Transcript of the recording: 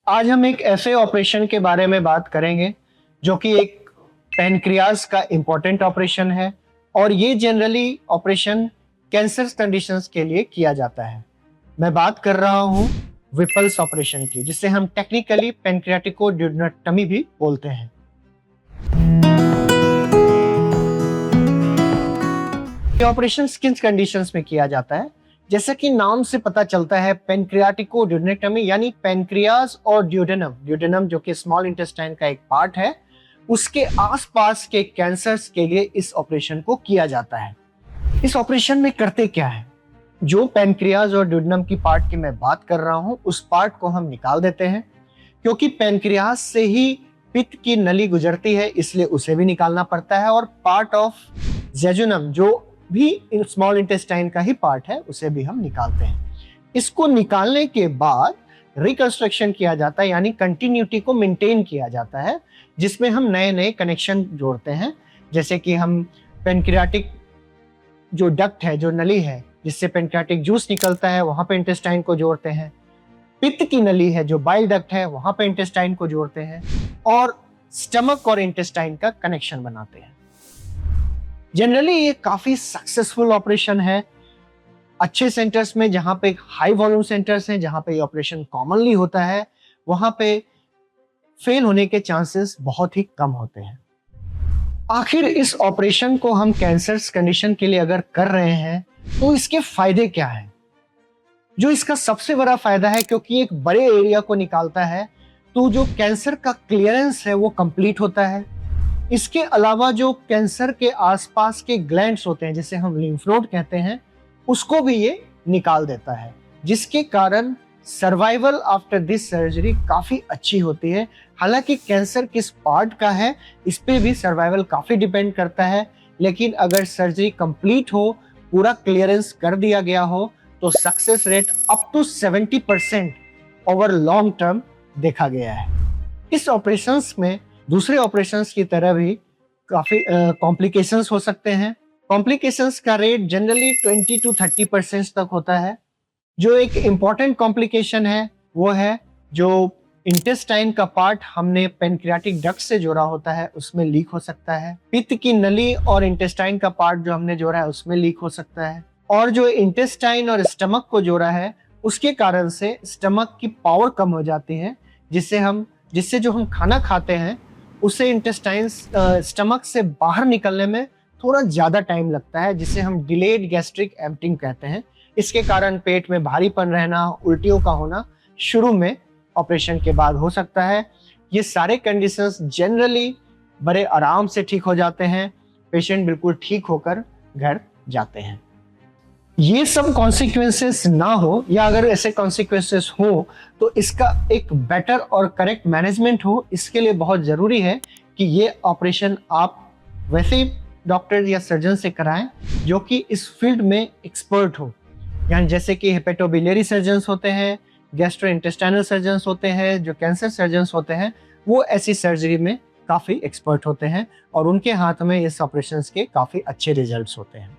आज हम एक ऐसे ऑपरेशन के बारे में बात करेंगे जो कि एक पैनक्रियाज का इम्पोर्टेंट ऑपरेशन है और ये जनरली ऑपरेशन कैंसर कंडीशंस के लिए किया जाता है। मैं बात कर रहा हूँ विपल्स ऑपरेशन की, जिसे हम टेक्निकली पैनक्रियाटिकोड्यूडेक्टमी भी बोलते हैं। ये ऑपरेशन किन कंडीशंस में किया जाता है? जैसा कि नाम से पता चलता है, पैनक्रियाटिकोड्यूडेक्टमी यानी पैनक्रियाज और ड्यूडेनम, ड्यूडेनम जो कि स्मॉल इंटेस्टाइन का एक पार्ट है, उसके आसपास के कैंसर्स के लिए इस ऑपरेशन को किया जाता है। इस ऑपरेशन में करते क्या है? जो पैनक्रियाज और ड्यूडेनम की पार्ट की मैं बात कर रहा हूं, उस पार्ट को हम निकाल देते हैं। क्योंकि पैनक्रियाज से ही पित्त की नली गुजरती है, इसलिए उसे भी निकालना पड़ता है, और पार्ट ऑफ जेजुनम जो भी स्मॉल इंटेस्टाइन का ही पार्ट है, उसे भी हम निकालते हैं। इसको निकालने के बाद रिकंस्ट्रक्शन किया जाता है, यानी कंटिन्यूटी को मेंटेन किया जाता है, जिसमें हम नए नए कनेक्शन जोड़ते हैं। जैसे कि हम पैनक्रियाटिक जो डक्ट है, जो नली है जिससे पैनक्रियाटिक जूस निकलता है, वहां पे इंटेस्टाइन को जोड़ते हैं। पित्त की नली है जो बाइल डक्ट है, वहां पे इंटेस्टाइन को जोड़ते हैं और स्टमक और इंटेस्टाइन का कनेक्शन बनाते हैं। जनरली ये काफी सक्सेसफुल ऑपरेशन है। अच्छे सेंटर्स में, जहां पे हाई वॉल्यूम सेंटर्स हैं, जहां पे ये ऑपरेशन कॉमनली होता है, वहां पे फेल होने के चांसेस बहुत ही कम होते हैं। आखिर इस ऑपरेशन को हम कैंसर कंडीशन के लिए अगर कर रहे हैं तो इसके फायदे क्या हैं? जो इसका सबसे बड़ा फायदा है, क्योंकि एक बड़े एरिया को निकालता है, तो जो कैंसर का क्लियरेंस है वो कंप्लीट होता है। इसके अलावा जो कैंसर के आसपास के ग्लैंड्स होते हैं, जिसे हम लिम्फ नोड कहते हैं, उसको भी ये निकाल देता है, जिसके कारण सर्वाइवल आफ्टर दिस सर्जरी काफी अच्छी होती है। हालांकि कैंसर किस पार्ट का है, इस पे भी सर्वाइवल काफी डिपेंड करता है, लेकिन अगर सर्जरी कंप्लीट हो, पूरा क्लियरेंस कर दिया गया हो, तो success rate up to 70% over long term देखा गया है। इस ऑपरेशंस में दूसरे ऑपरेशंस की तरह भी काफी कॉम्प्लिकेशंस हो सकते हैं। कॉम्प्लिकेशंस का रेट जनरली 20 to 30% तक होता है। जो एक इम्पॉर्टेंट कॉम्प्लिकेशन है वो है जो इंटेस्टाइन का पार्ट हमने पैनक्रियाटिक डक्ट से जोड़ा होता है, उसमें लीक हो सकता है। पित्त की नली और इंटेस्टाइन का पार्ट जो हमने जोड़ा है उसमें लीक हो सकता है। और जो इंटेस्टाइन और स्टमक को जोड़ा है, उसके कारण से स्टमक की पावर कम हो जाती है, जिससे जो हम खाना खाते हैं उसे इंटेस्टाइन स्टमक से बाहर निकलने में थोड़ा ज़्यादा टाइम लगता है, जिसे हम डिलेड गैस्ट्रिक एम्प्टिंग कहते हैं। इसके कारण पेट में भारीपन रहना, उल्टियों का होना शुरू में ऑपरेशन के बाद हो सकता है। ये सारे कंडीशंस जनरली बड़े आराम से ठीक हो जाते हैं। पेशेंट बिल्कुल ठीक होकर घर जाते हैं। ये सब कॉन्सिक्वेंसेस ना हो, या अगर ऐसे कॉन्सिक्वेंसेस हो तो इसका एक बेटर और करेक्ट मैनेजमेंट हो। इसके लिए बहुत ज़रूरी है कि ये ऑपरेशन आप वैसे डॉक्टर या सर्जन से कराएं जो कि इस फील्ड में एक्सपर्ट हो, यानी जैसे कि हेपेटोबिलियरी सर्जन्स होते हैं, गैस्ट्रोइंटेस्टाइनल सर्जन्स होते हैं, जो कैंसर सर्जन्स होते हैं, वो ऐसी सर्जरी में काफ़ी एक्सपर्ट होते हैं और उनके हाथ में इस ऑपरेशंस के काफ़ी अच्छे रिजल्ट्स होते हैं।